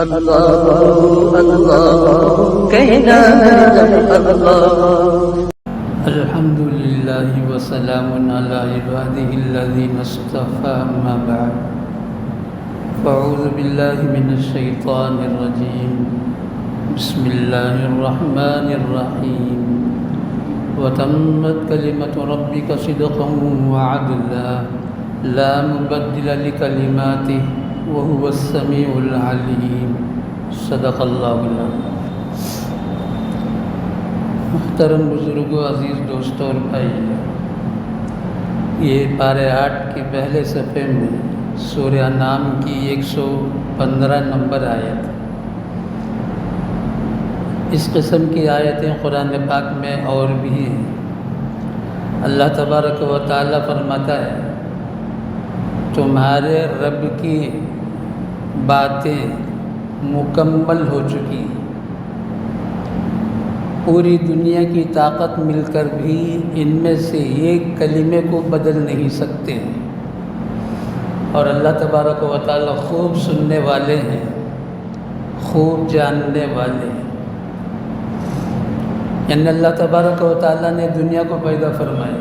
اللہ اللہ کہنا اللہ۔ الحمدللہ وسلام علی عبادہ الذین اصطفى اما بعد فاعوذ باللہ من الشیطان الرجیم بسم اللہ الرحمن الرحیم وتمت کلمۃ ربک صدقا وعدلا لا مبدل لکلماتہ وهو السمیع العلیم صدق اللہ العظیم۔ محترم بزرگوں، عزیز دوستوں اور بھائی، یہ پارہ 8 کے پہلے صفحے میں سورہ انعام کی 115 نمبر آیت۔ اس قسم کی آیتیں قرآن پاک میں اور بھی ہیں۔ اللہ تبارک و تعالی فرماتا ہے تمہارے رب کی باتیں مکمل ہو چکی، پوری دنیا کی طاقت مل کر بھی ان میں سے ایک کلمے کو بدل نہیں سکتے، اور اللہ تبارک و تعالی خوب سننے والے ہیں، خوب جاننے والے ہیں۔ یعنی اللہ تبارک و تعالی نے دنیا کو پیدا فرمایا،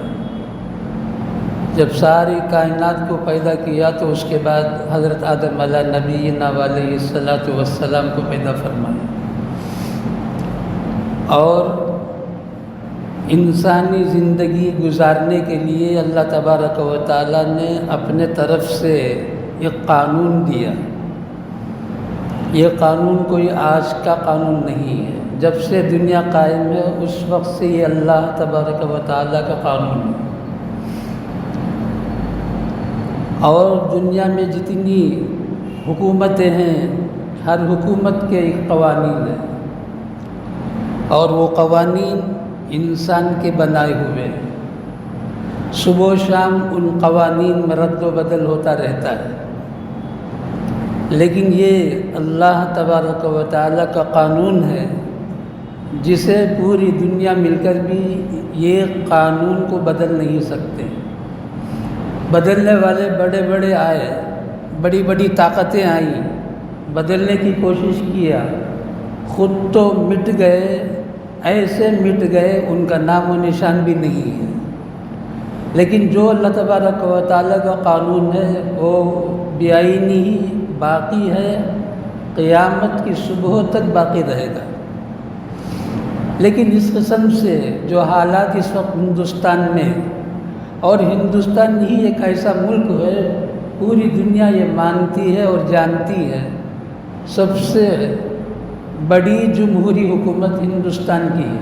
جب ساری کائنات کو پیدا کیا تو اس کے بعد حضرت آدم علیہ نبینا علیہ الصلاۃ والسلام کو پیدا فرمایا، اور انسانی زندگی گزارنے کے لیے اللہ تبارک و تعالی نے اپنے طرف سے ایک قانون دیا۔ یہ قانون کوئی آج کا قانون نہیں ہے، جب سے دنیا قائم ہے اس وقت سے یہ اللہ تبارک و تعالی کا قانون ہے۔ اور دنیا میں جتنی حکومتیں ہیں، ہر حکومت کے ایک قوانین ہیں، اور وہ قوانین انسان کے بنائے ہوئے ہیں۔ صبح و شام ان قوانین میں رد و بدل ہوتا رہتا ہے، لیکن یہ اللہ تبارک و تعالی کا قانون ہے جسے پوری دنیا مل کر بھی یہ قانون کو بدل نہیں سکتے۔ بدلنے والے بڑے بڑے آئے، بڑی بڑی طاقتیں آئیں، بدلنے کی کوشش کیا، خود تو مٹ گئے، ایسے مٹ گئے ان کا نام و نشان بھی نہیں ہے۔ لیکن جو اللہ تبارک و تعالیٰ کا قانون ہے وہ بیائینی ہی باقی ہے، قیامت کی صبح تک باقی رہے گا۔ لیکن اس قسم سے جو حالات اس وقت ہندوستان میں، اور ہندوستان ہی ایک ایسا ملک ہے، پوری دنیا یہ مانتی ہے اور جانتی ہے، سب سے بڑی جمہوری حکومت ہندوستان کی ہے۔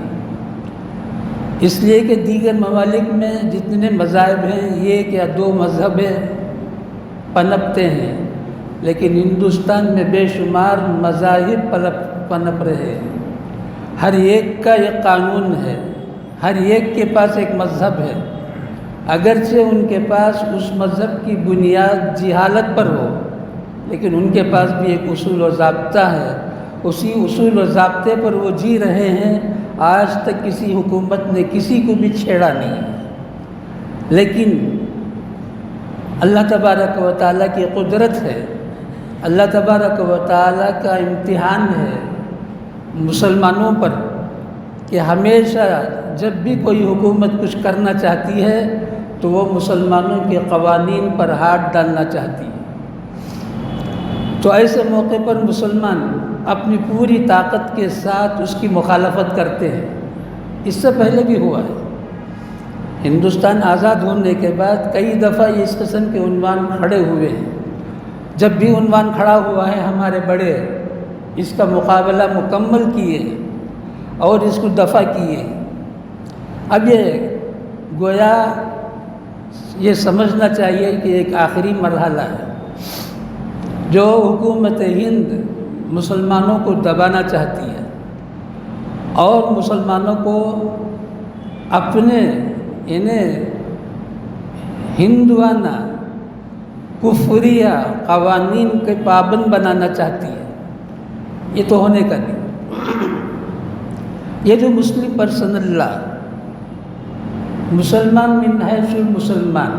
اس لیے کہ دیگر ممالک میں جتنے مذاہب ہیں، ایک یا دو مذہب پنپتے ہیں، لیکن ہندوستان میں بے شمار مذاہب پنپ رہے ہیں۔ ہر ایک کا ایک قانون ہے، ہر ایک کے پاس ایک مذہب ہے، اگرچہ ان کے پاس اس مذہب کی بنیاد جہالت پر ہو، لیکن ان کے پاس بھی ایک اصول و ضابطہ ہے، اسی اصول و ضابطے پر وہ جی رہے ہیں۔ آج تک کسی حکومت نے کسی کو بھی چھیڑا نہیں، لیکن اللہ تبارک و تعالیٰ کی قدرت ہے، اللہ تبارک و تعالیٰ کا امتحان ہے مسلمانوں پر کہ ہمیشہ جب بھی کوئی حکومت کچھ کرنا چاہتی ہے تو وہ مسلمانوں کے قوانین پر ہاتھ ڈالنا چاہتی ہے۔ تو ایسے موقع پر مسلمان اپنی پوری طاقت کے ساتھ اس کی مخالفت کرتے ہیں۔ اس سے پہلے بھی ہوا ہے، ہندوستان آزاد ہونے کے بعد کئی دفعہ اس قسم کے عنوان کھڑے ہوئے ہیں۔ جب بھی عنوان کھڑا ہوا ہے ہمارے بڑے اس کا مقابلہ مکمل کیے اور اس کو دفع کیے۔ اب یہ گویا یہ سمجھنا چاہیے کہ ایک آخری مرحلہ ہے۔ جو حکومت ہند مسلمانوں کو دبانا چاہتی ہے اور مسلمانوں کو اپنے انہیں ہندوانہ کفریہ قوانین کے پابند بنانا چاہتی ہے، یہ تو ہونے کا نہیں۔ یہ جو مسلم پرسنل لا، مسلمان من حیث المسلمان،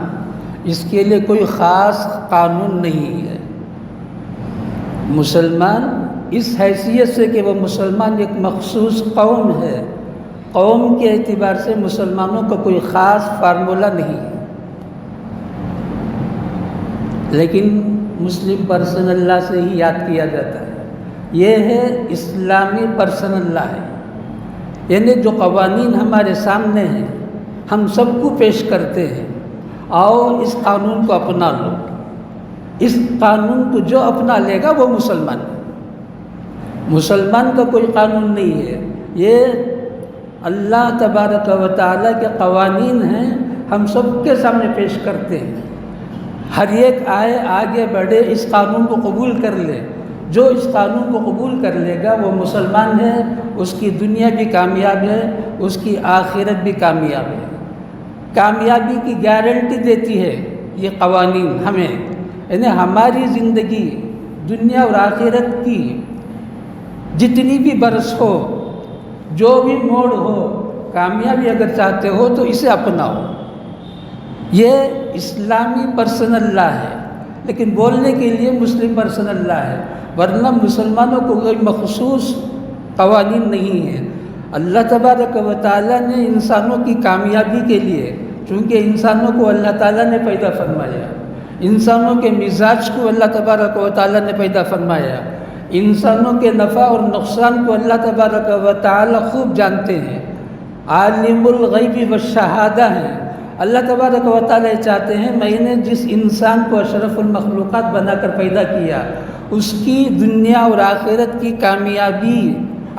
اس کے لیے کوئی خاص قانون نہیں ہے۔ مسلمان اس حیثیت سے کہ وہ مسلمان ایک مخصوص قوم ہے، قوم کے اعتبار سے مسلمانوں کا کوئی خاص فارمولہ نہیں ہے، لیکن مسلم پرسن اللہ سے ہی یاد کیا جاتا ہے۔ یہ ہے اسلامی پرسن اللہ ہے، یعنی جو قوانین ہمارے سامنے ہیں ہم سب کو پیش کرتے ہیں، آؤ اس قانون کو اپنا لو۔ اس قانون کو جو اپنا لے گا وہ مسلمان ہے، مسلمان کا کوئی قانون نہیں ہے، یہ اللہ تبارک و تعالیٰ کے قوانین ہیں، ہم سب کے سامنے پیش کرتے ہیں۔ ہر ایک آئے، آگے بڑھے، اس قانون کو قبول کر لے۔ جو اس قانون کو قبول کر لے گا وہ مسلمان ہے، اس کی دنیا بھی کامیاب ہے، اس کی آخرت بھی کامیاب ہے۔ کامیابی کی گارنٹی دیتی ہے یہ قوانین ہمیں، یعنی ہماری زندگی دنیا اور آخرت کی جتنی بھی برس ہو، جو بھی موڑ ہو، کامیابی اگر چاہتے ہو تو اسے اپناؤ۔ یہ اسلامی پرسن اللہ ہے، لیکن بولنے کے لیے مسلم پرسن اللہ ہے، ورنہ مسلمانوں کو کوئی مخصوص قوانین نہیں ہیں۔ اللہ تبارک و تعالیٰ نے انسانوں کی کامیابی کے لیے، چونکہ انسانوں کو اللہ تعالیٰ نے پیدا فرمایا، انسانوں کے مزاج کو اللہ تبارک و تعالیٰ نے پیدا فرمایا، انسانوں کے نفع اور نقصان کو اللہ تبارک و تعالیٰ خوب جانتے ہیں، عالم الغیب والشہادہ ہیں۔ اللہ تبارک و تعالیٰ چاہتے ہیں میں نے جس انسان کو اشرف المخلوقات بنا کر پیدا کیا، اس کی دنیا اور آخرت کی کامیابی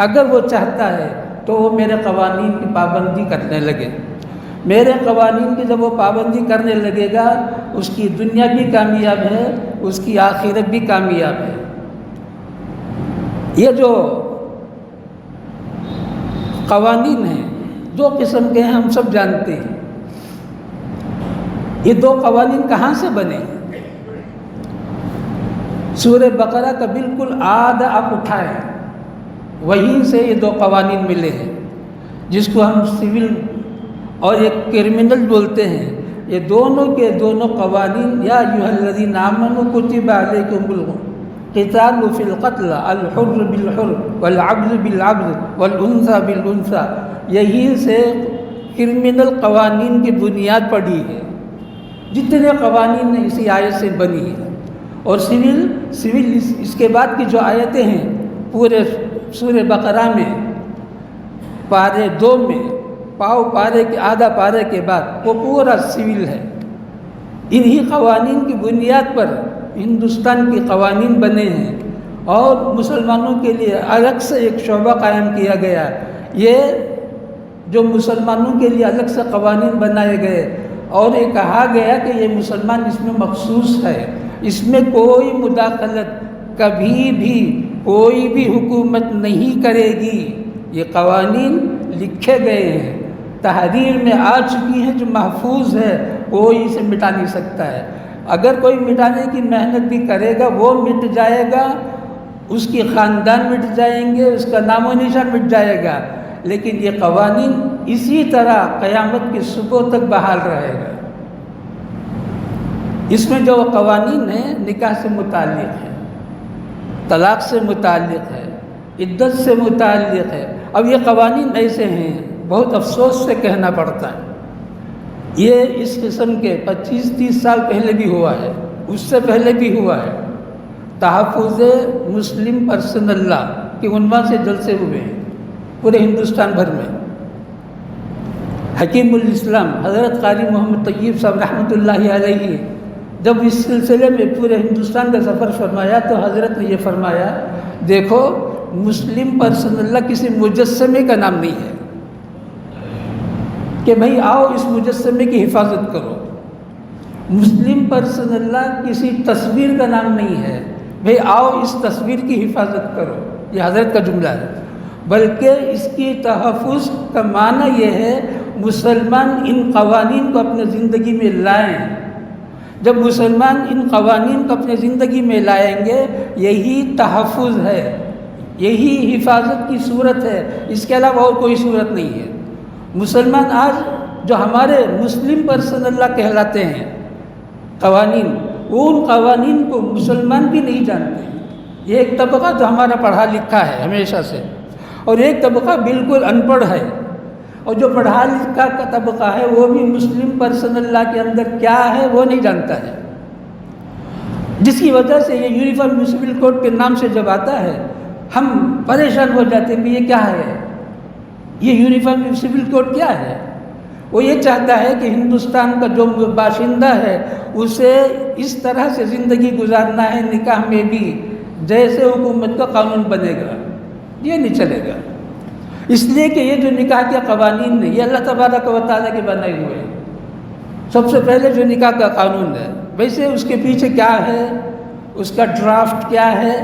اگر وہ چاہتا ہے تو وہ میرے قوانین کی پابندی کرنے لگے۔ میرے قوانین کی جب وہ پابندی کرنے لگے گا، اس کی دنیا بھی کامیاب ہے، اس کی آخرت بھی کامیاب ہے۔ یہ جو قوانین ہیں دو قسم کے ہیں، ہم سب جانتے ہیں۔ یہ دو قوانین کہاں سے بنے؟ سورہ بقرہ کا بالکل آدھا آپ اٹھائیں، وہیں سے یہ دو قوانین ملے ہیں، جس کو ہم سول اور ایک کرمنل بولتے ہیں۔ یہ دونوں کے دونوں قوانین، یا ایھا الذین آمنوا کتب علیکم القتال فی القتل الحر بالحر والعبد بالعبد والانثى بالانثى، یہیں سے کرمنل قوانین کی بنیاد پڑی ہے۔ جتنے قوانین ہیں اسی آیت سے بنی ہے، اور سول اس کے بعد کی جو آیتیں ہیں پورے سورہ بقرہ میں پارے 2 میں پاؤ پارے کے آدھا پارے کے بعد وہ پورا سول ہے۔ انہی قوانین کی بنیاد پر ہندوستان کے قوانین بنے ہیں، اور مسلمانوں کے لیے الگ سے ایک شعبہ قائم کیا گیا۔ یہ جو مسلمانوں کے لیے الگ سے قوانین بنائے گئے، اور یہ کہا گیا کہ یہ مسلمان اس میں مخصوص ہے، اس میں کوئی مداخلت کبھی بھی کوئی بھی حکومت نہیں کرے گی۔ یہ قوانین لکھے گئے ہیں، تحریر میں آ چکی ہیں، جو محفوظ ہے، کوئی اسے مٹا نہیں سکتا ہے۔ اگر کوئی مٹانے کی محنت بھی کرے گا وہ مٹ جائے گا، اس کی خاندان مٹ جائیں گے، اس کا نام و نشان مٹ جائے گا، لیکن یہ قوانین اسی طرح قیامت کی صبح تک بحال رہے گا۔ اس میں جو قوانین ہیں نکاح سے متعلق ہے، طلاق سے متعلق ہے، عدت سے متعلق ہے۔ اب یہ قوانین ایسے ہیں، بہت افسوس سے کہنا پڑتا ہے، یہ اس قسم کے 25-30 سال پہلے بھی ہوا ہے، اس سے پہلے بھی ہوا ہے۔ تحفظ مسلم پرسن اللہ کے عنوان سے جلسے ہوئے ہیں پورے ہندوستان بھر میں۔ حکیم الاسلام حضرت قاری محمد طیب صاحب رحمۃ اللہ علیہ جب اس سلسلے میں پورے ہندوستان کا سفر فرمایا تو حضرت نے یہ فرمایا، دیکھو مسلم پرسن اللہ کسی مجسمے کا نام نہیں ہے کہ بھئی آؤ اس مجسمے کی حفاظت کرو۔ مسلم پرسن اللہ کسی تصویر کا نام نہیں ہے، بھئی آؤ اس تصویر کی حفاظت کرو، یہ حضرت کا جملہ ہے، بلکہ اس کی تحفظ کا معنی یہ ہے مسلمان ان قوانین کو اپنے زندگی میں لائیں۔ جب مسلمان ان قوانین کو اپنے زندگی میں لائیں گے، یہی تحفظ ہے، یہی حفاظت کی صورت ہے، اس کے علاوہ اور کوئی صورت نہیں ہے۔ مسلمان آج جو ہمارے مسلم پرسن اللہ کہلاتے ہیں قوانین، وہ ان قوانین کو مسلمان بھی نہیں جانتے، یہ ایک طبقہ جو ہمارا پڑھا لکھا ہے ہمیشہ سے، اور ایک طبقہ بالکل ان پڑھ ہے، اور جو پڑھا لکھا کا طبقہ ہے وہ بھی مسلم پرسنل لا کے اندر کیا ہے وہ نہیں جانتا ہے، جس کی وجہ سے یہ یونیفارم سول کوڈ کے نام سے جب آتا ہے ہم پریشان ہو جاتے ہیں کہ یہ کیا ہے، یہ یونیفارم سول کوڈ کیا ہے۔ وہ یہ چاہتا ہے کہ ہندوستان کا جو باشندہ ہے اسے اس طرح سے زندگی گزارنا ہے نکاح میں بھی جیسے حکومت کا قانون بنے گا، یہ نہیں چلے گا، اس لیے کہ یہ جو نکاح کے قوانین ہیں یہ اللہ تبارک و تعالیٰ کے بنائے ہوئے ہیں۔ سب سے پہلے جو نکاح کا قانون ہے، ویسے اس کے پیچھے کیا ہے، اس کا ڈرافٹ کیا ہے،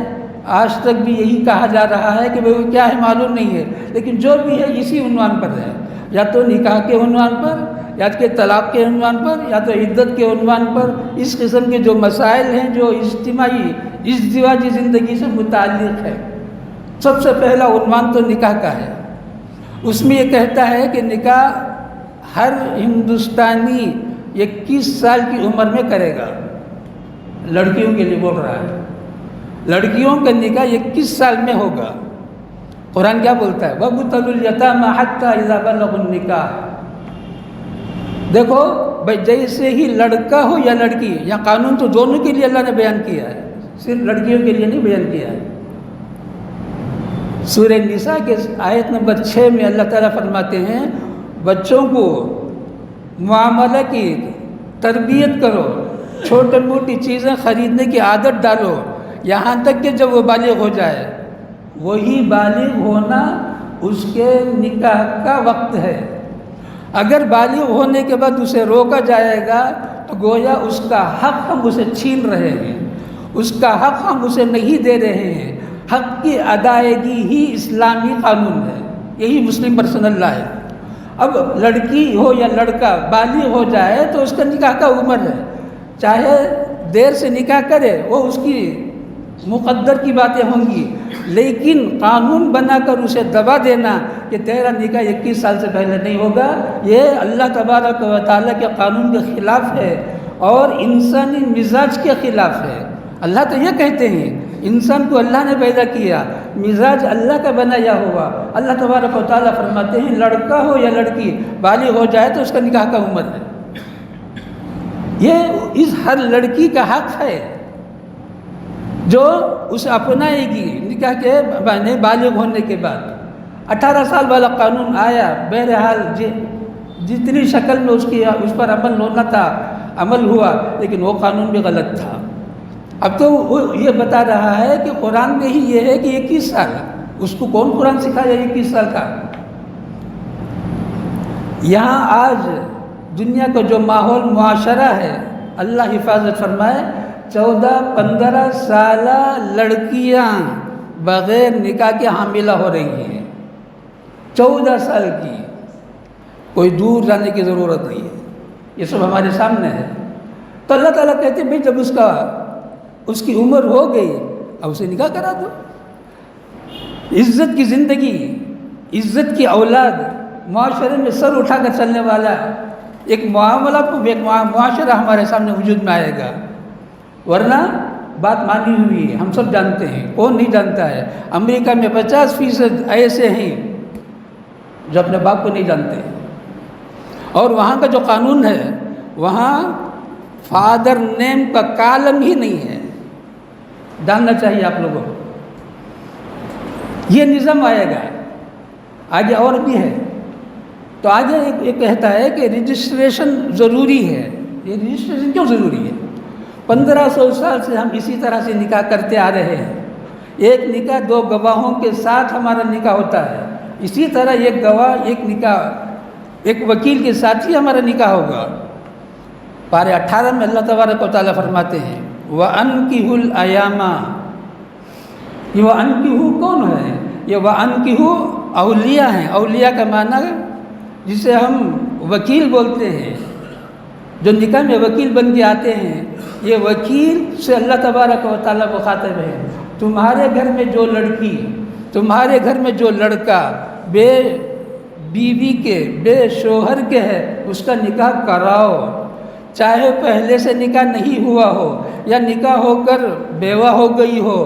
آج تک بھی یہی کہا جا رہا ہے کہ وہ کیا ہے معلوم نہیں ہے، لیکن جو بھی ہے اسی عنوان پر ہے، یا تو نکاح کے عنوان پر، یا کہ طلاق کے عنوان پر، یا تو عدت کے عنوان پر۔ اس قسم کے جو مسائل ہیں جو اجتماعی ازدواجی زندگی سے متعلق ہے، سب سے پہلا عنوان تو نکاح کا ہے۔ اس میں یہ کہتا ہے کہ نکاح ہر ہندوستانی 21 سال کی عمر میں کرے گا، لڑکیوں کے لیے بول رہا ہے، لڑکیوں کا نکاح 21 سال میں ہوگا۔ قرآن کیا بولتا ہے؟ وَابْتَلُوا الْيَتَامَىٰ حَتَّىٰ إِذَا بَلَغُوا النِّكَاحَ۔ دیکھو بھائی، جیسے ہی لڑکا ہو یا لڑکی، یا قانون تو دونوں کے لیے اللہ نے بیان کیا ہے، صرف لڑکیوں کے لیے نہیں بیان کیا ہے۔ سورہ نساء کے آیت نمبر 6 میں اللہ تعالیٰ فرماتے ہیں بچوں کو معاملہ کی تربیت کرو، چھوٹی موٹی چیزیں خریدنے کی عادت ڈالو، یہاں تک کہ جب وہ بالغ ہو جائے۔ وہی بالغ ہونا اس کے نکاح کا وقت ہے۔ اگر بالغ ہونے کے بعد اسے روکا جائے گا تو گویا اس کا حق ہم اسے چھین رہے ہیں، اس کا حق ہم اسے نہیں دے رہے ہیں۔ حق کی ادائیگی ہی اسلامی قانون ہے، یہی مسلم پرسنل لا ہے۔ اب لڑکی ہو یا لڑکا بالغ ہو جائے تو اس کا نکاح کا عمر ہے، چاہے دیر سے نکاح کرے وہ اس کی مقدر کی باتیں ہوں گی، لیکن قانون بنا کر اسے دبا دینا کہ تیرا نکاح 21 سال سے پہلے نہیں ہوگا، یہ اللہ تبارک و تعالیٰ کے قانون کے خلاف ہے اور انسانی مزاج کے خلاف ہے۔ اللہ تو یہ کہتے ہیں انسان کو اللہ نے پیدا کیا، مزاج اللہ کا بنایا ہوا۔ اللہ تبارک و تعالیٰ فرماتے ہیں لڑکا ہو یا لڑکی بالغ ہو جائے تو اس کا نکاح کا عمر ہے۔ یہ اس ہر لڑکی کا حق ہے جو اسے اپنائے گی نکاح کے بالغ ہونے کے بعد۔ 18 سال والا قانون آیا، بہرحال جتنی شکل میں اس پر عمل ہونا تھا عمل ہوا، لیکن وہ قانون بھی غلط تھا۔ اب تو وہ یہ بتا رہا ہے کہ قرآن میں ہی یہ ہے کہ 21 سال، اس کو کون قرآن سکھایا 21 سال کا؟ یہاں آج دنیا کا جو ماحول معاشرہ ہے، اللہ حفاظت فرمائے، 14-15 سالہ لڑکیاں بغیر نکاح کے حاملہ ہو رہی ہیں، 14 سال کی۔ کوئی دور جانے کی ضرورت نہیں ہے، یہ سب ہمارے سامنے ہے۔ تو اللہ تعالیٰ کہتے ہیں بھائی جب اس کی عمر ہو گئی اب اسے نکاح کرا دو۔ عزت کی زندگی، عزت کی اولاد، معاشرے میں سر اٹھا کر چلنے والا ایک معاشرہ ہمارے سامنے وجود میں آئے گا، ورنہ بات مانی ہوئی ہے، ہم سب جانتے ہیں، کون نہیں جانتا ہے۔ امریکہ میں 50% ایسے ہیں جو اپنے باپ کو نہیں جانتے، اور وہاں کا جو قانون ہے وہاں فادر نیم کا کالم ہی نہیں ہے، جاننا چاہیے آپ لوگوں کو۔ یہ نظام آئے گا، آگے اور بھی ہے۔ تو آگے یہ کہتا ہے کہ رجسٹریشن ضروری ہے۔ یہ رجسٹریشن کیوں ضروری ہے؟ 1500 سال سے ہم اسی طرح سے نکاح کرتے آ رہے ہیں۔ ایک نکاح 2 گواہوں کے ساتھ ہمارا نکاح ہوتا ہے، اسی طرح ایک گواہ ایک وکیل کے ساتھ ہی ہمارا نکاح ہوگا۔ پارے 18 میں اللہ تبارک و تعالیٰ فرماتے ہیں وَأَنْكِحُوا الْأَيَامَ۔ یہ وَأَنْكِحُوا کون ہے؟ یہ وَأَنْكِحُوا اولیاء ہیں۔ اولیاء کا معنی جسے ہم وکیل بولتے ہیں، جو نکاح میں وکیل بن کے آتے ہیں، یہ وکیل سے اللہ تبارک و تعالیٰ مخاطب ہے۔ تمہارے گھر میں جو لڑکی، تمہارے گھر میں جو لڑکا بے بیوی کے، بے شوہر کے ہے، اس کا نکاح کراؤ، چاہے پہلے سے نکاح نہیں ہوا ہو یا نکاح ہو کر بیوہ ہو گئی ہو،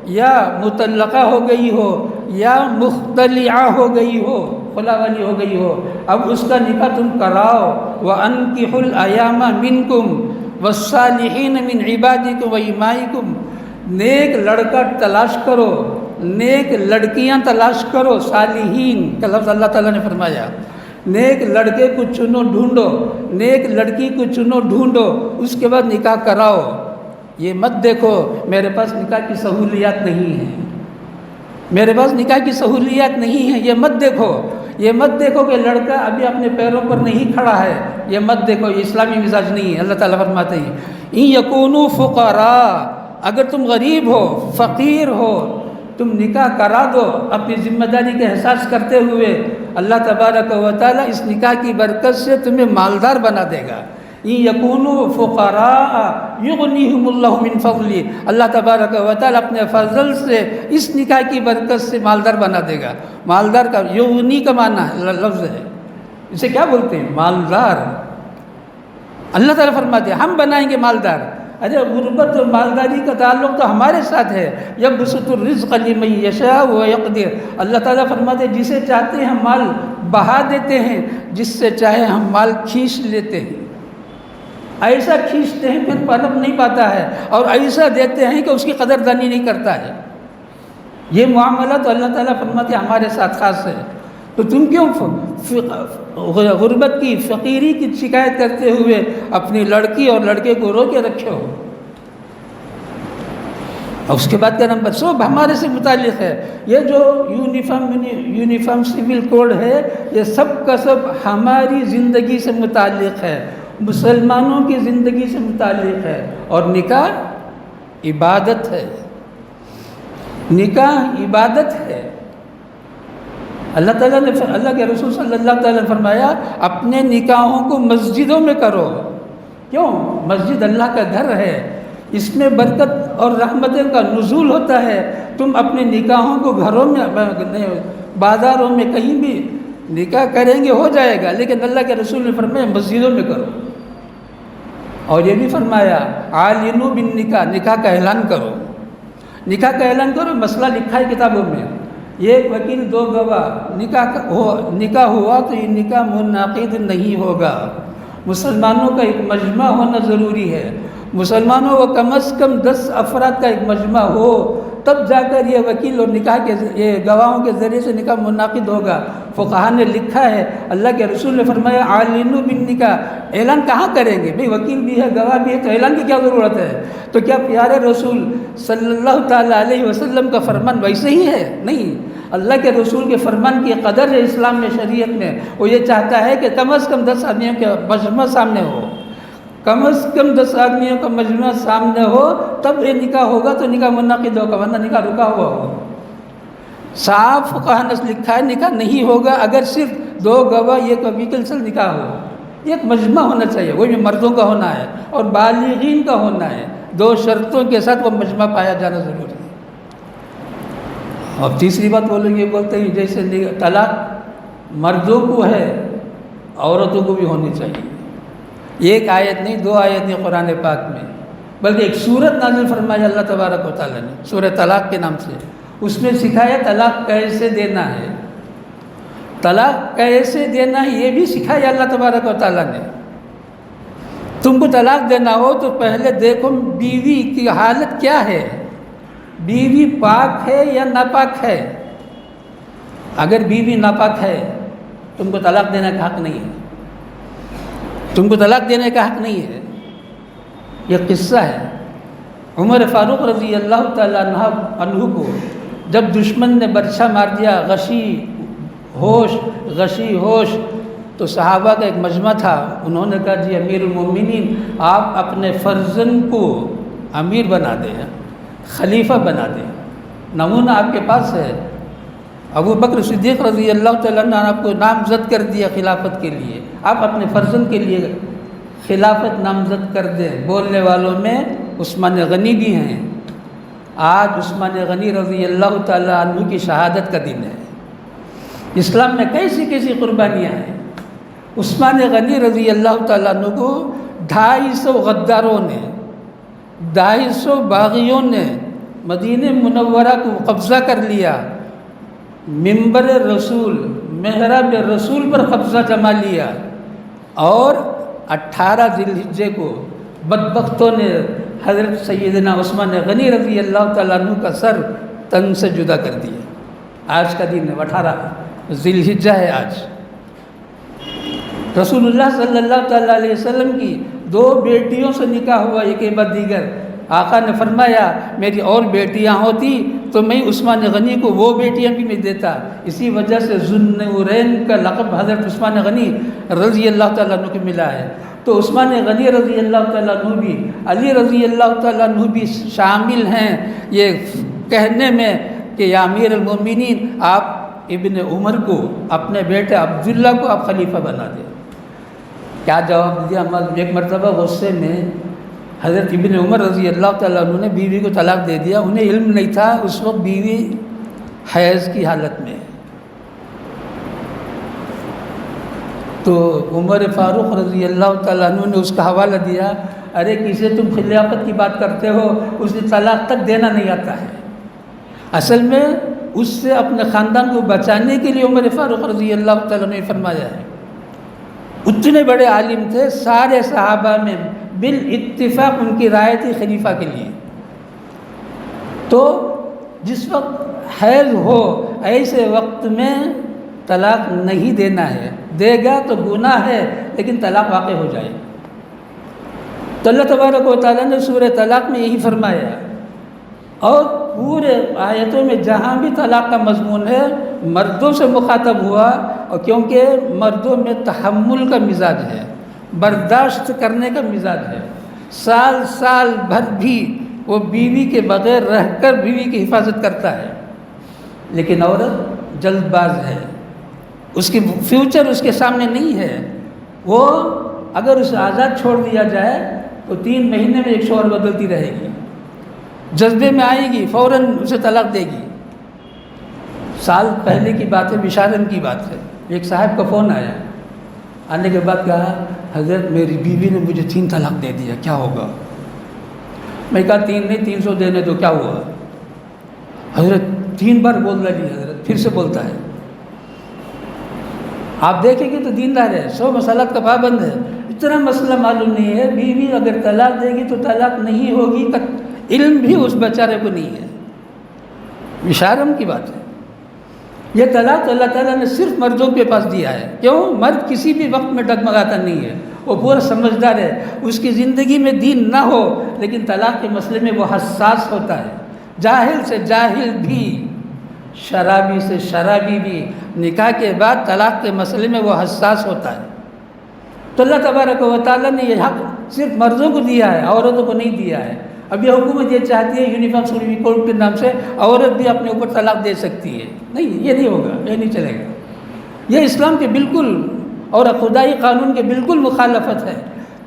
یا مطلقہ ہو گئی ہو یا مختلعہ ہو گئی ہو، خلا والی ہو گئی ہو، اب اس کا نکاح تم کراؤ۔ وَأَنكِحُوا الْأَيَامَ مِنكُمْ وَالصَّالِحِينَ مِنْ عِبَادِكُمْ وَإِمَائِكُمْ، نیک لڑکا تلاش کرو، نیک لڑکیاں تلاش کرو، صالحین کا لفظ اللہ تعالیٰ نے فرمایا، نیک لڑکے کو چنو ڈھونڈو، نیک لڑکی کو چنو ڈھونڈو، اس کے بعد نکاح کراؤ۔ یہ مت دیکھو میرے پاس نکاح کی سہولیات نہیں ہیں، میرے پاس نکاح کی سہولیات نہیں ہیں، یہ مت دیکھو، یہ مت دیکھو کہ لڑکا ابھی اپنے پیروں پر نہیں کھڑا ہے، یہ مت دیکھو، یہ اسلامی مزاج نہیں ہے۔ اللہ تعالیٰ فرماتے ہیں ان یکونوا فقراء، اگر تم غریب ہو، فقیر ہو، تم نکاح کرا دو اپنی ذمہ داری کے احساس کرتے ہوئے، اللہ تبارک و تعالیٰ اس نکاح کی برکت سے تمہیں مالدار بنا دے گا۔ ان یکونوا فقراء یغنیہم اللہ من فضلہ، اللہ تبارک و تعالیٰ اپنے فضل سے اس نکاح کی برکت سے مالدار بنا دے گا۔ مالدار کا یغنی کا معنی ہے، لفظ ہے، اسے کیا بولتے ہیں؟ مالدار۔ اللہ تعالیٰ فرماتے ہیں ہم بنائیں گے مالدار۔ ارے غربت اور مالداری کا تعلق تو ہمارے ساتھ ہے۔ یبسط الرزق لمن یشاء ویقدر، اللہ تعالیٰ فرماتے ہیں جسے چاہتے ہیں ہم مال بہا دیتے ہیں، جس سے چاہے ہم مال کھینچ لیتے ہیں۔ ایسا کھینچتے ہیں پھر پنپ نہیں پاتا ہے، اور ایسا دیتے ہیں کہ اس کی قدردانی نہیں کرتا ہے۔ یہ معاملہ تو اللہ تعالیٰ فرماتے ہیں ہمارے ساتھ خاص ہے، تو تم کیوں غربت کی، فقیری کی شکایت کرتے ہوئے اپنی لڑکی اور لڑکے کو رو کے رکھے ہو؟ اور اس کے بعد کا نمبر سب ہمارے سے متعلق ہے۔ یہ جو یونیفارم سول کوڈ ہے، یہ سب کا سب ہماری زندگی سے متعلق ہے، مسلمانوں کی زندگی سے متعلق ہے۔ اور نکاح عبادت ہے، نکاح عبادت ہے۔ اللہ تعالیٰ نے، اللہ کے رسول صلی اللہ تعالیٰ نے فرمایا اپنے نکاحوں کو مسجدوں میں کرو۔ کیوں؟ مسجد اللہ کا گھر ہے، اس میں برکت اور رحمتوں کا نزول ہوتا ہے۔ تم اپنے نکاحوں کو گھروں میں، بازاروں میں، کہیں بھی نکاح کریں گے ہو جائے گا، لیکن اللہ کے رسول نے فرمایا مسجدوں میں کرو۔ اور یہ بھی فرمایا اعلنوا بالنکاح، نکاح کا اعلان کرو، نکاح کا اعلان کرو۔ مسئلہ لکھا ہے کتابوں میں، ایک وکیل دو گواہ، نکاح ہوا تو یہ نکاح منعقد نہیں ہوگا۔ مسلمانوں کا ایک مجمع ہونا ضروری ہے، مسلمانوں کو کم از کم 10 افراد کا ایک مجمع ہو، تب جا کر یہ وکیل اور نکاح کے یہ گواہوں کے ذریعے سے نکاح منعقد ہوگا۔ فقہا نے لکھا ہے، اللہ کے رسول نے فرمایا اعلنوا بالنکاح، اعلان کہاں کریں گے بھئی؟ وکیل بھی ہے، گواہ بھی ہے، تو اعلان کی کیا ضرورت ہے؟ تو کیا پیارے رسول صلی اللہ تعالیٰ علیہ وسلم کا فرمان ویسے ہی ہے؟ نہیں، اللہ کے رسول کے فرمان کی قدر ہے اسلام میں، شریعت میں۔ وہ یہ چاہتا ہے کہ کم از کم 10 آدمیوں کا مجمع سامنے ہو، کم از کم 10 آدمیوں کا مجمع سامنے ہو، تب یہ نکاح ہوگا تو نکاح منعقد ہوگا، ورنہ نکاح رکا ہوا ہوگا۔ صاف فقہا نے لکھا ہے نکاح نہیں ہوگا اگر صرف 2 گواہ ایک وکیل سے نکاح ہو۔ ایک مجمع ہونا چاہیے، وہ بھی مردوں کا ہونا ہے اور بالغین کا ہونا ہے، 2 شرطوں کے ساتھ وہ مجمع پایا جانا ضروری ہے۔ اور تیسری بات وہ لوگ یہ بولتے ہیں جیسے طلاق مردوں کو ہے، عورتوں کو بھی ہونی چاہیے۔ ایک آیت نہیں، 2 آیت نہیں قرآن پاک میں، بلکہ ایک سورت نازل فرمایا اللہ تبارک و تعالیٰ نے، سورہ طلاق کے نام سے۔ اس میں سکھایا طلاق کیسے دینا ہے، طلاق کیسے دینا ہے یہ بھی سکھایا اللہ تبارک و تعالیٰ نے۔ تم کو طلاق دینا ہو تو پہلے دیکھو بیوی کی حالت کیا ہے، بیوی پاک ہے یا ناپاک ہے۔ اگر بیوی ناپاک ہے تم کو طلاق دینے کا حق نہیں ہے، تم کو طلاق دینے کا حق نہیں ہے۔ یہ قصہ ہے عمر فاروق رضی اللہ تعالیٰ عنہ کو جب دشمن نے برچھا مار دیا، غشی ہوش، تو صحابہ کا ایک مجمع تھا، انہوں نے کہا جی امیر المومنین آپ اپنے فرزند کو امیر بنا دیں، خلیفہ بنا دیں، نمونہ آپ کے پاس ہے۔ ابو بکر صدیق رضی اللہ تعالیٰ عنہ نے آپ کو نامزد کر دیا خلافت کے لیے، آپ اپنے فرزند کے لیے خلافت نامزد کر دیں۔ بولنے والوں میں عثمان غنی بھی ہیں۔ آج عثمان غنی رضی اللہ تعالیٰ عنہ کی شہادت کا دن ہے۔ اسلام میں کیسی کیسی قربانیاں ہیں۔ عثمان غنی رضی اللہ تعالیٰ عنہ کو 250 غداروں نے، 250 باغیوں نے مدینہ منورہ کو قبضہ کر لیا، منبر رسول، محراب رسول پر قبضہ جما لیا، اور 18 ذی الحجہ کو بدبختوں نے حضرت سیدنا عثمان غنی رضی اللہ تعالیٰ عنہ کا سر تن سے جدا کر دیا۔ آج کا دن ہے، 18 ذی الحجہ ہے آج۔ رسول اللہ صلی اللہ تعالیٰ علیہ وسلم کی 2 بیٹیوں سے نکاح ہوا، ایک کے بعد دیگر۔ آقا نے فرمایا میری اور بیٹیاں ہوتی تو میں عثمان غنی کو وہ بیٹیاں بھی میں دیتا۔ اسی وجہ سے ذوالنورین کا لقب حضرت عثمان غنی رضی اللہ تعالیٰ عنہ کو ملا ہے۔ تو عثمان غنی رضی اللہ تعالیٰ عنہ بھی، علی رضی اللہ تعالیٰ عنہ بھی شامل ہیں یہ کہنے میں کہ یا امیر المومنین آپ ابن عمر کو، اپنے بیٹے عبداللہ کو آپ خلیفہ بنا دیں۔ کیا جواب دیا؟ ایک مرتبہ غصے میں حضرت ابن عمر رضی اللہ تعالیٰ عنہ نے بیوی کو طلاق دے دیا۔ انہیں علم نہیں تھا اس وقت بیوی حیض کی حالت میں۔ تو عمر فاروق رضی اللہ تعالیٰ عنہ نے اس کا حوالہ دیا، ارے کسے تم خلافت کی بات کرتے ہو، اسے طلاق تک دینا نہیں آتا ہے۔ اصل میں اس سے اپنے خاندان کو بچانے کے لیے عمر فاروق رضی اللہ تعالیٰ نے فرمایا ہے۔ اتنے بڑے عالم تھے، سارے صحابہ میں بالاتفاق ان کی رائے تھی خلیفہ کے لیے۔ تو جس وقت حیض ہو ایسے وقت میں طلاق نہیں دینا ہے، دے گا تو گناہ ہے لیکن طلاق واقع ہو جائے۔ تو اللہ تبارک و تعالیٰ نے سورہ طلاق میں یہی فرمایا، اور پورے آیتوں میں جہاں بھی طلاق کا مضمون ہے مردوں سے مخاطب ہوا، اور کیونکہ مردوں میں تحمل کا مزاج ہے، برداشت کرنے کا مزاج ہے، سال بھر بھی وہ بیوی کے بغیر رہ کر بیوی کی حفاظت کرتا ہے۔ لیکن عورت جلد باز ہے، اس کی فیوچر اس کے سامنے نہیں ہے۔ وہ اگر اسے آزاد چھوڑ دیا جائے تو 3 مہینے میں ایک شوہر بدلتی رہے گی، جذبے میں آئے گی فوراً اسے طلاق دے گی۔ سال پہلے کی بات ہے، بشارن کی بات ہے، ایک صاحب کا فون آیا، آنے کے بعد کہا حضرت میری بیوی نے مجھے 3 طلاق دے دیا، کیا ہوگا؟ میں کہا 3 نہیں 300 دینے تو کیا ہوا؟ حضرت 3 بار بول رہی حضرت، پھر سے بولتا ہے۔ آپ دیکھیں گے تو دیندار ہے، 100 مسالات کا پابند ہے، اتنا مسئلہ معلوم نہیں ہے۔ بیوی اگر طلاق دے گی تو طلاق نہیں ہوگی، علم بھی اس بیچارے کو نہیں ہے، شرم کی بات ہے۔ یہ طلاق اللہ تعالیٰ نے صرف مردوں کے پاس دیا ہے۔ کیوں؟ مرد کسی بھی وقت میں ڈگمگاتا نہیں ہے، وہ پورا سمجھدار ہے، اس کی زندگی میں دین نہ ہو لیکن طلاق کے مسئلے میں وہ حساس ہوتا ہے۔ جاہل سے جاہل بھی، شرابی سے شرابی بھی نکاح کے بعد طلاق کے مسئلے میں وہ حساس ہوتا ہے۔ تو اللہ تبارک و تعالیٰ نے یہ حق صرف مردوں کو دیا ہے، عورتوں کو نہیں دیا ہے۔ اب یہ حکومت یہ چاہتی ہے یونیفارم سپریم کورٹ کے نام سے عورت بھی اپنے اوپر طلاق دے سکتی ہے، نہیں، یہ نہیں ہوگا، یہ نہیں چلے گا۔ یہ اسلام کے بالکل اور خدائی قانون کے بالکل مخالفت ہے۔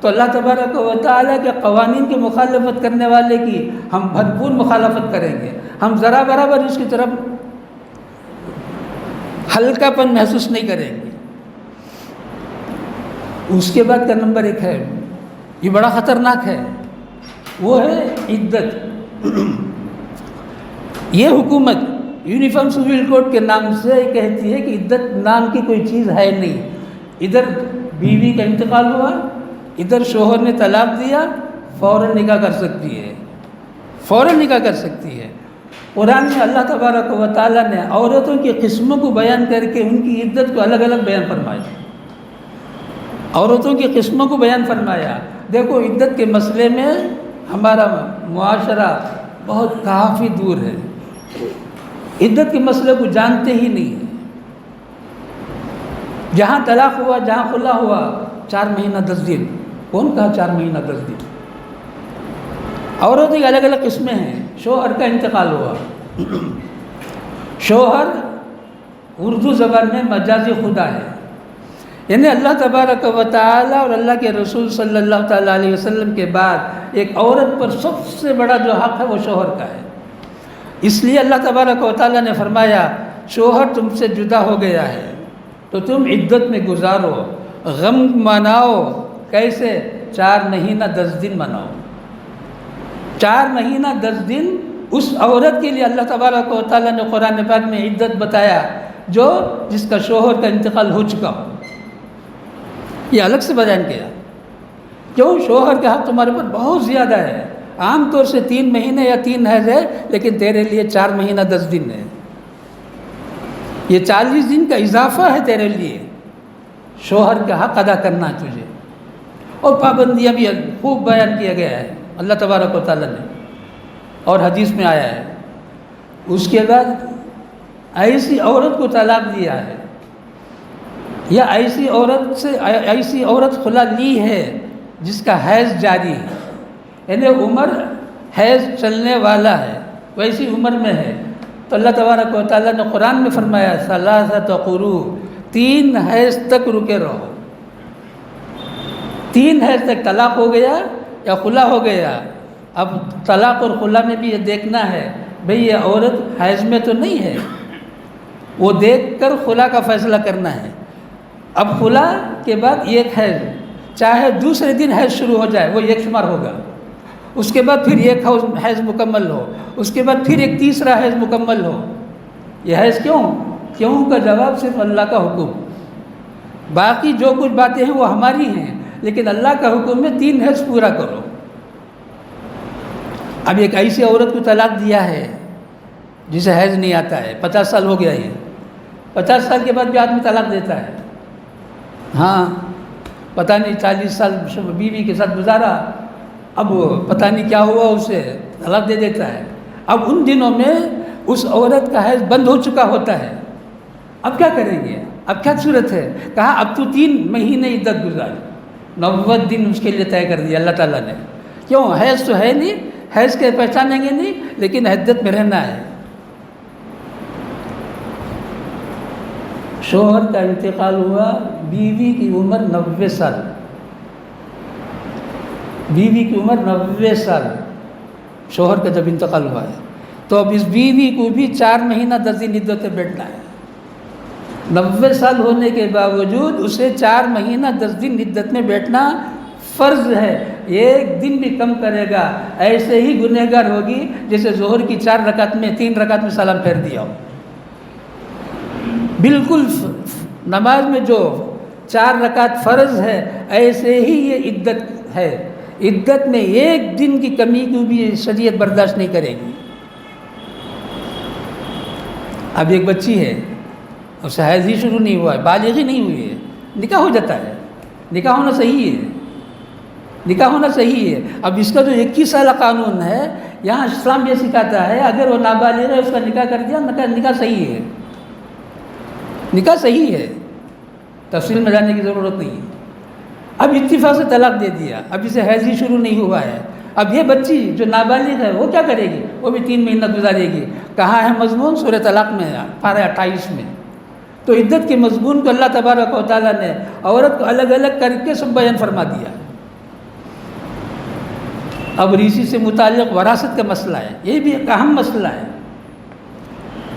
تو اللہ تبارک و تعالیٰ کے قوانین کی مخالفت کرنے والے کی ہم بھرپور مخالفت کریں گے، ہم ذرا برابر اس کی طرف ہلکا پن محسوس نہیں کریں گے۔ اس کے بعد کا نمبر 1 ہے، یہ بڑا خطرناک ہے، وہ ہے عدت۔ یہ حکومت یونیفارم سول کوڈ کے نام سے کہتی ہے کہ عدت نام کی کوئی چیز ہے نہیں۔ ادھر بیوی کا انتقال ہوا، ادھر شوہر نے طلاق دیا، فوراً نکاح کر سکتی ہے، فوراً نکاح کر سکتی ہے۔ قرآن میں اللہ تبارک و تعالیٰ نے عورتوں کی قسموں کو بیان کر کے ان کی عدت کو الگ الگ بیان فرمایا، عورتوں کی قسموں کو بیان فرمایا۔ دیکھو عدت کے مسئلے میں ہمارا معاشرہ بہت کافی دور ہے، عدت کے مسئلے کو جانتے ہی نہیں ہیں۔ جہاں طلاق ہوا، جہاں خلا ہوا، 4 مہینہ 10 دن، کون کہا 4 مہینہ 10 دن؟ عورتوں کی الگ الگ قسمیں ہیں۔ شوہر کا انتقال ہوا، شوہر اردو زبان میں مجازی خدا ہے، یعنی اللہ تبارک و تعالیٰ اور اللہ کے رسول صلی اللہ تعالیٰ علیہ وسلم کے بعد ایک عورت پر سب سے بڑا جو حق ہے وہ شوہر کا ہے۔ اس لیے اللہ تبارک و تعالیٰ نے فرمایا شوہر تم سے جدا ہو گیا ہے تو تم عدت میں گزارو، غم مناؤ۔ کیسے؟ 4 مہینہ 10 دن مناؤ، 4 مہینہ 10 دن اس عورت کے لیے اللہ تبارک و تعالیٰ نے قرآن پاک میں عدت بتایا جس کا شوہر کا انتقال ہو چکا ہو. یہ الگ سے بیان کیا. کیوں؟ شوہر کا حق تمہارے اوپر بہت زیادہ ہے. عام طور سے 3 مہینے یا 3 حیض ہے، لیکن تیرے لیے 4 مہینہ 10 دن ہے. یہ 40 دن کا اضافہ ہے تیرے لیے. شوہر کا حق ادا کرنا ہے تجھے. اور پابندیاں بھی خوب بیان کیا گیا ہے اللہ تبارک و تعالیٰ نے، اور حدیث میں آیا ہے. اس کے بعد ایسی عورت کو طلاق دیا ہے، یا ایسی عورت خلا لی ہے جس کا حیض جاری ہے، یعنی عمر حیض چلنے والا ہے، ویسی عمر میں ہے، تو اللہ تبارک و تعالیٰ نے قرآن میں فرمایا ثلاثۃ قروء، 3 حیض تک رکے رہو. 3 حیض تک طلاق ہو گیا یا خلا ہو گیا. اب طلاق اور خلا میں بھی یہ دیکھنا ہے بھئی یہ عورت حیض میں تو نہیں ہے، وہ دیکھ کر خلا کا فیصلہ کرنا ہے. اب خلا کے بعد 1 حیض، چاہے دوسرے دن حیض شروع ہو جائے وہ 1 شمار ہوگا. اس کے بعد پھر 1 حیض مکمل ہو، اس کے بعد پھر ایک تیسرا حیض مکمل ہو. یہ حیض کیوں کا جواب صرف اللہ کا حکم. باقی جو کچھ باتیں ہیں وہ ہماری ہیں، لیکن اللہ کا حکم ہے 3 حیض پورا کرو. اب ایک ایسی عورت کو طلاق دیا ہے جسے حیض نہیں آتا ہے، 50 سال ہو گیا ہے. 50 سال کے بعد بھی آدمی طلاق دیتا ہے. ہاں پتہ نہیں 40 سال بیوی کے ساتھ گزارا، اب پتہ نہیں کیا ہوا اسے طلاق دے دیتا ہے. اب ان دنوں میں اس عورت کا حیض بند ہو چکا ہوتا ہے. اب کیا کریں گے؟ اب کیا صورت ہے؟ کہا اب تو 3 مہینے عدت گزار. 90 دن اس کے لیے طے کر دیا اللہ تعالیٰ نے. کیوں؟ حیض تو ہے نہیں، حیض کے پہچانیں گے نہیں، لیکن عدت میں رہنا ہے. شوہر کا انتقال ہوا، بیوی کی عمر 90 سال. بیوی کی عمر 90 سال شوہر کا جب انتقال ہوا ہے، تو اب اس بیوی کو بھی 4 مہینہ 10 دن عدت میں بیٹھنا ہے. 90 سال ہونے کے باوجود اسے 4 مہینہ 10 دن عدت میں بیٹھنا فرض ہے. 1 دن بھی کم کرے گا ایسے ہی گنہگار ہوگی جیسے ظہر کی 4 رکعت میں 3 رکعت میں سلام پھیر دیا ہو. بالکل نماز میں جو 4 رکعت فرض ہے ایسے ہی یہ عدت ہے. عدت میں 1 دن کی کمی کو بھی شریعت برداشت نہیں کرے گی. اب ایک بچی ہے، اسے حیض ہی شروع نہیں ہوا ہے، بالغ ہی نہیں ہوئی ہے، نکاح ہو جاتا ہے. نکاح ہونا صحیح ہے، نکاح ہونا صحیح ہے. اب اس کا جو 21 سالہ قانون ہے، یہاں اسلام یہ سکھاتا ہے اگر وہ نابالغ ہے اس کا نکاح کر دیا، نکاح صحیح ہے، نکاح صحیح ہے، تفصیل میں جانے کی ضرورت نہیں ہے. اب اتفاق سے طلاق دے دیا، اب اسے حیض ہی شروع نہیں ہوا ہے. اب یہ بچی جو نابالغ ہے وہ کیا کرے گی؟ وہ بھی 3 مہینہ گزارے گی. کہاں ہے مضمون؟ سورہ طلاق میں ہے، پارہ 28 میں. تو عدت کے مضمون کو اللہ تبارک و تعالیٰ نے عورت کو الگ الگ کر کے سب بیان فرما دیا. اب اسی سے متعلق وراثت کا مسئلہ ہے، یہ بھی ایک اہم مسئلہ ہے.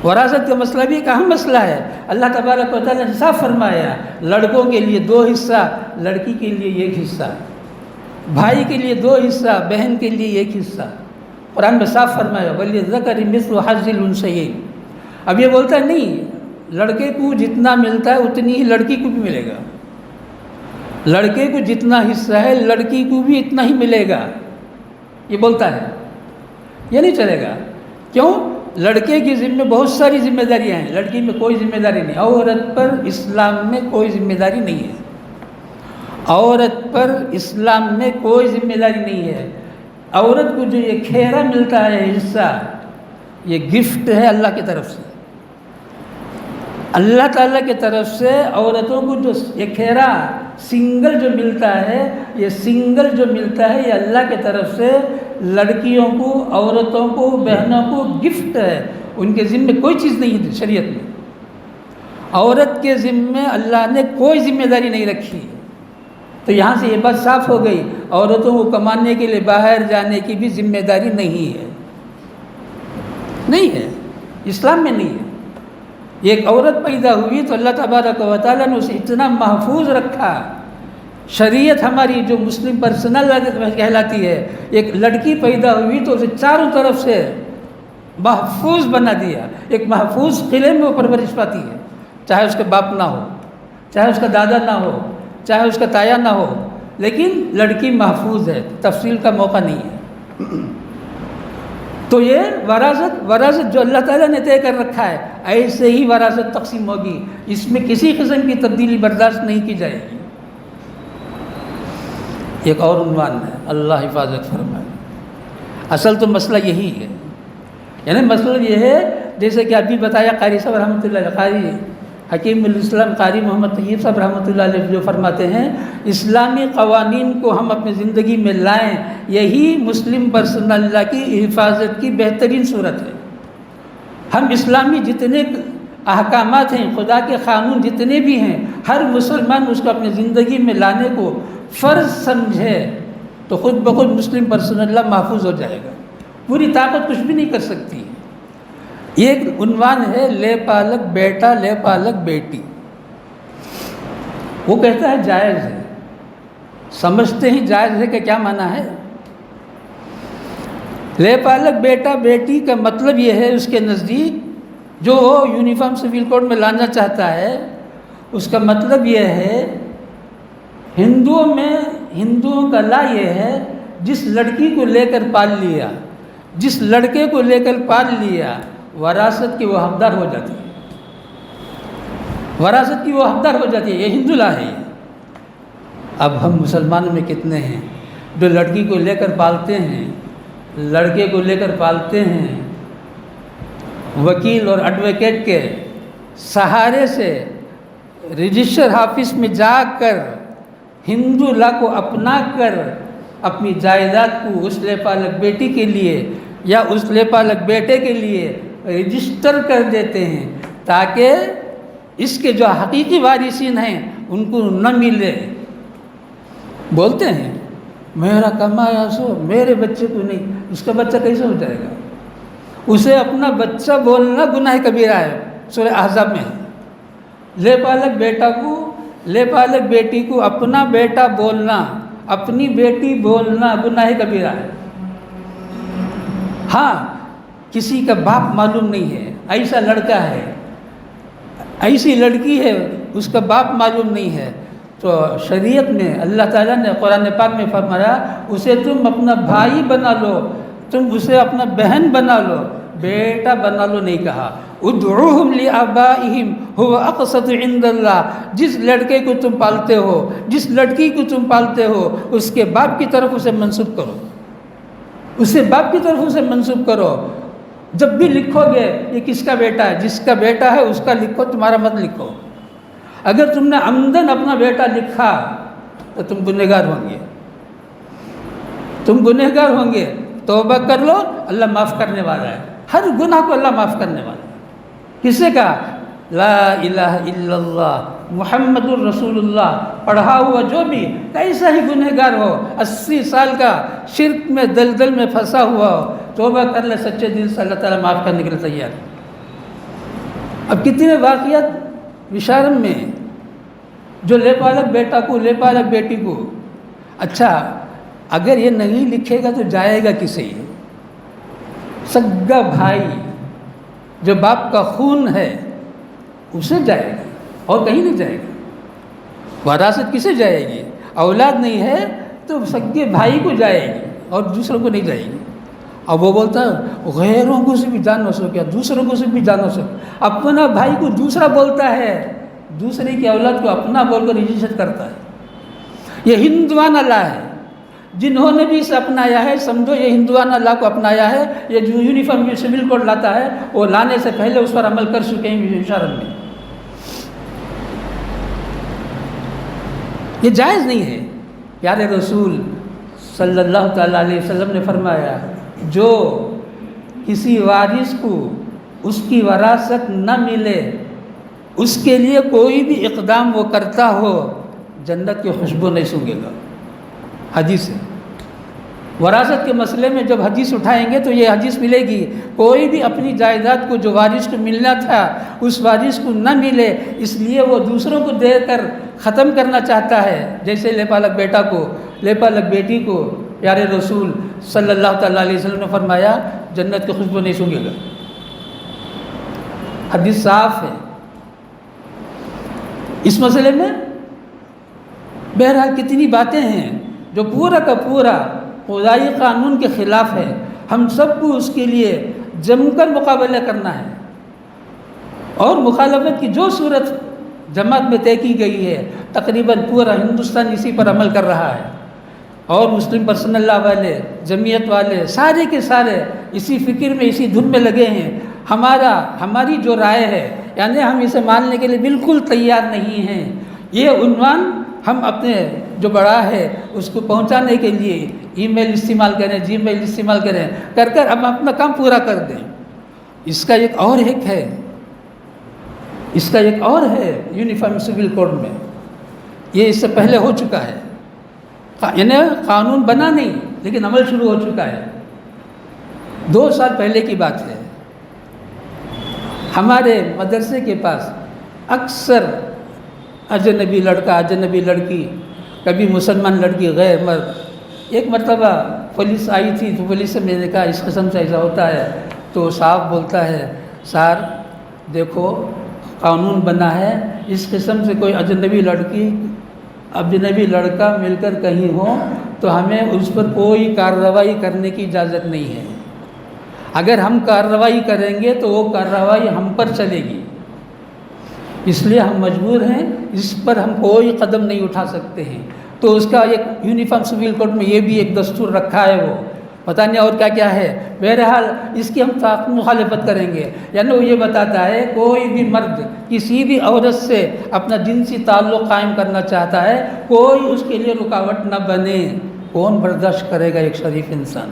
وراثت کا مسئلہ بھی ایک اہم مسئلہ ہے. اللہ تبارک و تعالیٰ نے صاف فرمایا لڑکوں کے لیے 2 حصہ، لڑکی کے لیے 1 حصہ، بھائی کے لیے 2 حصہ، بہن کے لیے 1 حصہ. قرآن میں صاف فرمایا وَلِلذَّكَرِ مِثْلُ حَظِّ الْأُنثَيَيْنِ. اب یہ بولتا ہے نہیں، لڑکے کو جتنا ملتا ہے اتنی ہی لڑکی کو بھی ملے گا، لڑکے کو جتنا حصہ ہے لڑکی کو بھی اتنا ہی ملے گا. یہ بولتا ہے، یہ نہیں چلے گا. کیوں؟ لڑکے کی ذمہ بہت ساری ذمہ داریاں ہیں، لڑکی میں کوئی ذمہ داری نہیں. عورت پر اسلام میں کوئی ذمہ داری نہیں ہے، عورت پر اسلام میں کوئی ذمہ داری نہیں ہے. عورت کو جو یہ کھیرا ملتا ہے حصہ، یہ گفٹ ہے اللہ کی طرف سے. اللہ تعالیٰ کی طرف سے عورتوں کو جو یہ کھیرا سنگل جو ملتا ہے، یہ سنگل جو ملتا ہے یہ اللہ کی طرف سے لڑکیوں کو، عورتوں کو، بہنوں کو گفٹ ہے. ان کے ذمے کوئی چیز نہیں ہے شریعت میں. عورت کے ذمے اللہ نے کوئی ذمہ داری نہیں رکھی. تو یہاں سے یہ بات صاف ہو گئی، عورتوں کو کمانے کے لیے باہر جانے کی بھی ذمہ داری نہیں ہے، نہیں ہے، اسلام میں نہیں ہے. ایک عورت پیدا ہوئی تو اللہ تبارک و تعالیٰ نے اسے اتنا محفوظ رکھا. شریعت ہماری جو مسلم پرسنل کہلاتی ہے، ایک لڑکی پیدا ہوئی تو اسے چاروں طرف سے محفوظ بنا دیا. ایک محفوظ قلعے میں وہ پرورش پاتی ہے، چاہے اس کے باپ نہ ہو، چاہے اس کا دادا نہ ہو، چاہے اس کا تایا نہ ہو، لیکن لڑکی محفوظ ہے، تفصیل کا موقع نہیں ہے. تو یہ وراثت جو اللہ تعالیٰ نے طے کر رکھا ہے، ایسے ہی وراثت تقسیم ہوگی، اس میں کسی قسم کی تبدیلی برداشت نہیں کی جائے گی. ایک اور عنوان ہے، اللہ حفاظت فرمائے. اصل تو مسئلہ یہی ہے، یعنی مسئلہ یہ ہے جیسے کہ ابھی بتایا قاری صاحب رحمۃ اللہ علیہ، قاری حکیم الاسلام قاری محمد طیب صاحب رحمۃ اللہ علیہ جو فرماتے ہیں اسلامی قوانین کو ہم اپنی زندگی میں لائیں، یہی مسلم پرسنل لا کی حفاظت کی بہترین صورت ہے. ہم اسلامی جتنے احکامات ہیں، خدا کے قانون جتنے بھی ہیں، ہر مسلمان اس کو اپنی زندگی میں لانے کو فرض سمجھے تو خود بخود مسلم پرسنل لا محفوظ ہو جائے گا. پوری طاقت کچھ بھی نہیں کر سکتی. ایک عنوان ہے لے پالک بیٹا لے پالک بیٹی. وہ کہتا ہے جائز ہے. سمجھتے ہی جائز ہے کہ کیا معنی ہے؟ لے پالک بیٹا بیٹی کا مطلب یہ ہے اس کے نزدیک، جو وہ یونیفارم سول کوڈ میں لانا چاہتا ہے، اس کا مطلب یہ ہے ہندوؤں کا لا یہ ہے جس لڑکی کو لے کر پال لیا، جس لڑکے کو لے کر پال لیا، وراثت کی وہ حقدار ہو جاتی ہے. وراثت کی وہ حقدار ہو جاتی ہے. یہ ہندو لا ہے. اب ہم مسلمانوں میں کتنے ہیں جو لڑکی کو لے کر پالتے ہیں، لڑکے کو لے کر پالتے ہیں، وکیل اور ایڈوکیٹ کے سہارے سے رجسٹر آفس میں جا کر ہندو لا کو اپنا کر اپنی جائیداد کو اس لے پالک بیٹی کے لیے یا اس لے پالک بیٹے کے لیے رجسٹر کر دیتے ہیں تاکہ اس کے جو حقیقی وارثین ہیں ان کو نہ ملے. بولتے ہیں میرا کمایا سو میرے بچے کو نہیں. اس کا بچہ کیسے ہو جائے گا؟ اسے اپنا بچہ بولنا گناہ کبیرہ ہے، سورہ احزاب میں. لے پالک بیٹا کو، لے پالک بیٹی کو اپنا بیٹا بولنا، اپنی بیٹی بولنا گناہ کبیرہ ہے. ہاں کسی کا باپ معلوم نہیں ہے، ایسا لڑکا ہے، ایسی لڑکی ہے، اس کا باپ معلوم نہیں ہے، تو شریعت میں اللہ تعالیٰ نے قرآن پاک میں فرمایا اسے تم اپنا بھائی بنا لو، تم اسے اپنا بہن بنا لو، بیٹا بنا لو نہیں کہا. ادعوہم لآبائہم هو اقسط عند اللہ. جس لڑکے کو تم پالتے ہو، جس لڑکی کو تم پالتے ہو، اس کے باپ کی طرف اسے منسوب کرو، اسے باپ کی طرف اسے منسوب کرو. جب بھی لکھو گے یہ کس کا بیٹا ہے، جس کا بیٹا ہے اس کا لکھو، تمہارا مت لکھو. اگر تم نے عمدن اپنا بیٹا لکھا تو تم گنہگار ہوں گے، تم گنہگار ہوں گے. توبہ کر لو، اللہ معاف کرنے والا ہے، ہر گناہ کو اللہ معاف کرنے والا ہے. کسے کا؟ لا الہ الا اللہ محمد الرسول اللہ پڑھا ہوا جو بھی کیسا ہی گنہگار ہو، 80 سال کا شرک میں دلدل میں پھنسا ہوا ہو، توبہ کر لے سچے دل سے، اللہ تعالیٰ معاف کرنے کے لیے تیار ہے. اب کتنے واقعات وشارم میں جو لے پالک بیٹا کو، لے پالک بیٹی کو. اچھا اگر یہ نہیں لکھے گا تو جائے گا کسے؟ سگا بھائی جو باپ کا خون ہے اسے جائے گا اور کہیں نہیں جائے گا. وراثت کسے جائے گی؟ اولاد نہیں ہے تو سگے بھائی کو جائے گی اور دوسروں کو نہیں جائے گی. اب وہ بولتا ہے غیروں کو سے بھی جان ہو سکے، دوسروں کو سے بھی جان ہو سکے. اپنا بھائی کو دوسرا بولتا ہے، دوسرے کی اولاد کو اپنا بول کر عزت کرتا ہے. یہ ہندوانہ لا ہے. جنہوں نے بھی اسے اپنایا ہے سمجھو یہ ہندوانہ لا کو اپنایا ہے. یہ جو یونیفارم سول کوڈ لاتا ہے وہ لانے سے پہلے اس پر عمل کر چکے ہیں اشارت میں. یہ جائز نہیں ہے. پیارے رسول صلی اللہ تعالیٰ علیہ وسلم نے فرمایا جو کسی وارث کو اس کی وراثت نہ ملے اس کے لیے کوئی بھی اقدام وہ کرتا ہو جنت کی خوشبو نہیں سونگے گا. حدیث ہے. وراثت کے مسئلے میں جب حدیث اٹھائیں گے تو یہ حدیث ملے گی. کوئی بھی اپنی جائیداد کو جو وارث کو ملنا تھا اس وارث کو نہ ملے اس لیے وہ دوسروں کو دے کر ختم کرنا چاہتا ہے. جیسے لے پالک بیٹا کو، لے پالک بیٹی کو پیارے رسول صلی اللہ تعالیٰ علیہ وسلم نے فرمایا جنت کی خوشبو نہیں سونگھے گا. حدیث صاف ہے اس مسئلے میں. بہرحال کتنی باتیں ہیں جو پورا کا پورا خدائی قانون کے خلاف ہے. ہم سب کو اس کے لیے جم کر مقابلہ کرنا ہے، اور مخالفت کی جو صورت جماعت میں طے کی گئی ہے تقریباً پورا ہندوستان اسی پر عمل کر رہا ہے، اور مسلم پرسنل لا والے، جمعیت والے، سارے کے سارے اسی فکر میں، اسی دھن میں لگے ہیں. ہماری جو رائے ہے یعنی ہم اسے ماننے کے لیے بالکل تیار نہیں ہیں. یہ عنوان ہم اپنے جو بڑا ہے اس کو پہنچانے کے لیے ای میل استعمال کریں، جی میل استعمال کریں، کر ہم اپنا کام پورا کر دیں. اس کا ایک اور ہے یونیفارم سول کوڈ میں. یہ اس سے پہلے ہو چکا ہے، یعنی قانون بنا نہیں لیکن عمل شروع ہو چکا ہے. 2 سال پہلے کی بات ہے. ہمارے مدرسے کے پاس اکثر اجنبی لڑکا، اجنبی لڑکی، کبھی مسلمان لڑکی، غیر مرد. ایک مرتبہ پولیس آئی تھی تو پولیس سے میں نے کہا اس قسم سے ایسا ہوتا ہے، تو صاحب بولتا ہے سر دیکھو قانون بنا ہے، اس قسم سے کوئی اجنبی لڑکی اجنبی لڑکا مل کر کہیں ہو تو ہمیں اس پر کوئی کارروائی کرنے کی اجازت نہیں ہے. اگر ہم کارروائی کریں گے تو وہ کارروائی ہم پر چلے گی، اس لیے ہم مجبور ہیں، اس پر ہم کوئی قدم نہیں اٹھا سکتے ہیں. تو اس کا ایک یونیفارم سول کوڈ میں یہ بھی ایک دستور رکھا ہے، وہ پتہ نہیں اور کیا کیا ہے. بہرحال اس کی ہم مخالفت کریں گے. یعنی وہ یہ بتاتا ہے کوئی بھی مرد کسی بھی عورت سے اپنا جنسی تعلق قائم کرنا چاہتا ہے، کوئی اس کے لیے رکاوٹ نہ بنے. کون برداشت کرے گا؟ ایک شریف انسان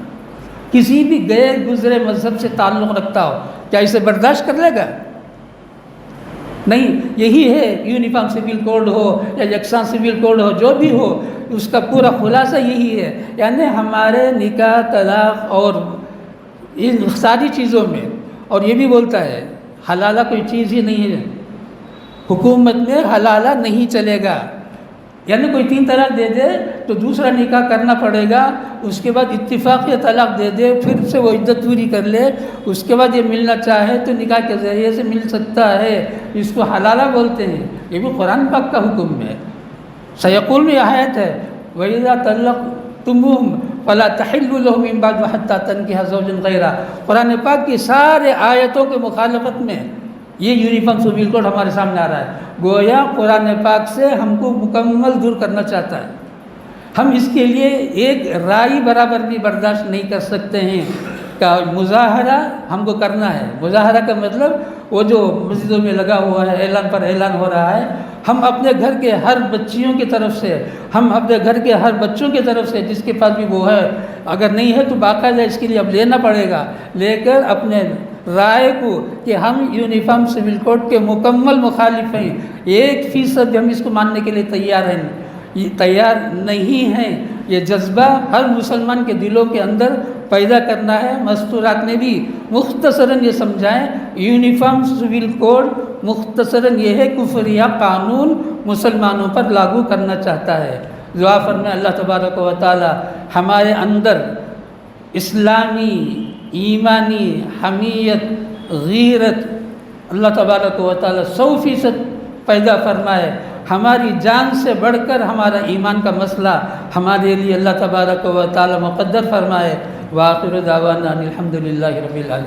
کسی بھی غیر گزرے مذہب سے تعلق رکھتا ہو، کیا اسے برداشت کر لے گا؟ نہیں. یہی ہے یونیفارم سول کوڈ ہو یا یکساں سول کوڈ ہو، جو بھی ہو اس کا پورا خلاصہ یہی ہے. یعنی ہمارے نکاح، طلاق اور ان ساری چیزوں میں، اور یہ بھی بولتا ہے حلالہ کوئی چیز ہی نہیں ہے، حکومت میں حلالہ نہیں چلے گا. یعنی کوئی 3 طلاق دے دے تو دوسرا نکاح کرنا پڑے گا، اس کے بعد اتفاقی طلاق دے دے، پھر سے وہ عدت پوری کر لے، اس کے بعد یہ ملنا چاہے تو نکاح کے ذریعے سے مل سکتا ہے. اس کو حلالہ بولتے ہیں. یہ بھی قرآن پاک کا حکم ہے. سیقول میں آیت ہے وَإِذَا طَلَّقْتُمُوهُمْ فَلَا تَحِلُّوا لَهُم مِّن بَعْدُ حَتَّىٰ تَنكِحَ زَوْجًا غَيْرَهُ. قرآن پاک کی سارے آیتوں کے مخالفت میں یہ یونیفارم سول کوڈ ہمارے سامنے آ رہا ہے. گویا قرآن پاک سے ہم کو مکمل دور کرنا چاہتا ہے. ہم اس کے لیے ایک رائی برابر بھی برداشت نہیں کر سکتے ہیں کہ مظاہرہ ہم کو کرنا ہے. مظاہرہ کا مطلب وہ جو مسجدوں میں لگا ہوا ہے، اعلان پر اعلان ہو رہا ہے، ہم اپنے گھر کے ہر بچیوں کی طرف سے، ہم اپنے گھر کے ہر بچوں کی طرف سے، جس کے پاس بھی وہ ہے، اگر نہیں ہے تو باقاعدہ اس کے لیے اب لینا پڑے گا، لے کر اپنے رائے کو کہ ہم یونیفارم سول کوڈ کے مکمل مخالف ہیں. 1% بھی ہم اس کو ماننے کے لیے تیار نہیں ہیں. یہ جذبہ ہر مسلمان کے دلوں کے اندر پیدا کرنا ہے. مستورات نے بھی مختصراً یہ سمجھائیں یونیفارم سول کوڈ مختصراً یہ ہے کفریہ قانون مسلمانوں پر لاگو کرنا چاہتا ہے. دعا فرمائیں اللہ تبارک و تعالی ہمارے اندر اسلامی، ایمانی حمیت، غیرت اللہ تبارک و تعالی 100% پیدا فرمائے. ہماری جان سے بڑھ کر ہمارا ایمان کا مسئلہ ہمارے لیے اللہ تبارک و تعالی مقدر فرمائے. وآخر دعوانا الحمدللہ رب العالمین.